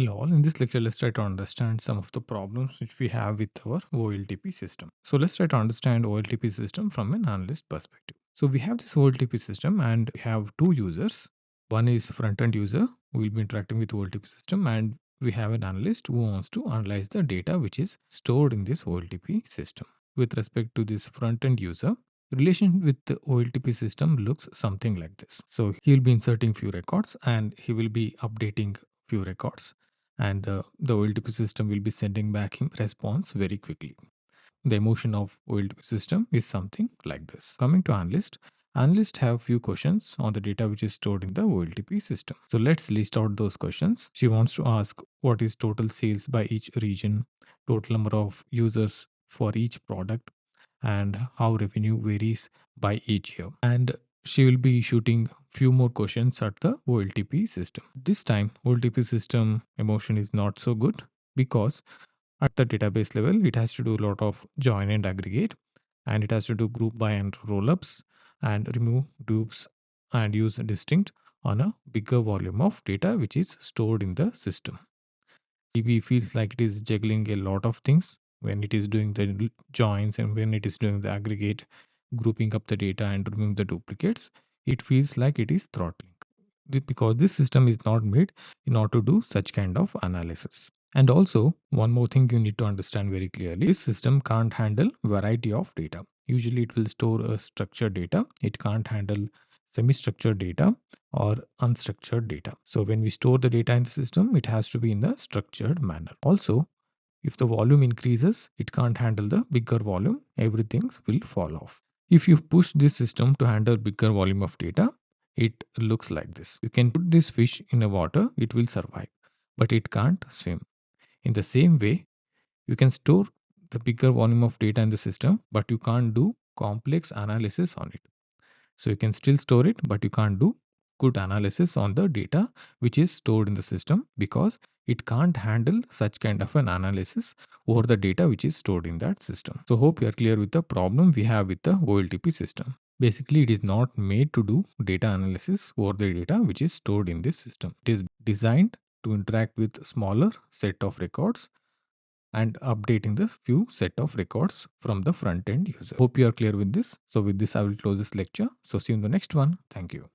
Hello all, in this lecture let's try to understand some of the problems which we have with our OLTP system. So let's try to understand OLTP system from an analyst perspective. So we have this OLTP system and we have two users. One is front-end user who will be interacting with OLTP system, and we have an analyst who wants to analyze the data which is stored in this OLTP system. With respect to this front-end user, relation with the OLTP system looks something like this. So he'll be inserting few records and he will be updating few records, and the OLTP system will be sending back him response very quickly. The emotion of OLTP system is something like this. Coming to analyst, analyst have few questions on the data which is stored in the OLTP system. So let's list out those questions. She wants to ask what is total sales by each region, total number of users for each product, and how revenue varies by each year. And she will be shooting few more questions at the OLTP system. This time OLTP system emotion is not so good because at the database level it has to do a lot of join and aggregate, and it has to do group by and roll-ups and remove dupes and use distinct on a bigger volume of data which is stored in the system. DB feels like it is juggling a lot of things when it is doing the joins and when it is doing the aggregate, grouping up the data and removing the duplicates. It feels like it is throttling because this system is not made in order to do such kind of analysis. And also, one more thing you need to understand very clearly, this system can't handle variety of data. Usually it will store a structured data. It can't handle semi-structured data or unstructured data. So when we store the data in the system, it has to be in the structured manner. Also, if the volume increases, it can't handle the bigger volume. Everything will fall off. If you push this system to handle bigger volume of data, it looks like this. You can put this fish in a water, it will survive, but it can't swim. In the same way, you can store the bigger volume of data in the system, but you can't do complex analysis on it. So you can still store it, but you can't do good analysis on the data which is stored in the system because it can't handle such kind of an analysis over the data which is stored in that system. So hope you are clear with the problem we have with the OLTP system. Basically, it is not made to do data analysis over the data which is stored in this system. It is designed to interact with smaller set of records and updating the few set of records from the front end user. Hope you are clear with this. So with this, I will close this lecture. So see you in the next one. Thank you.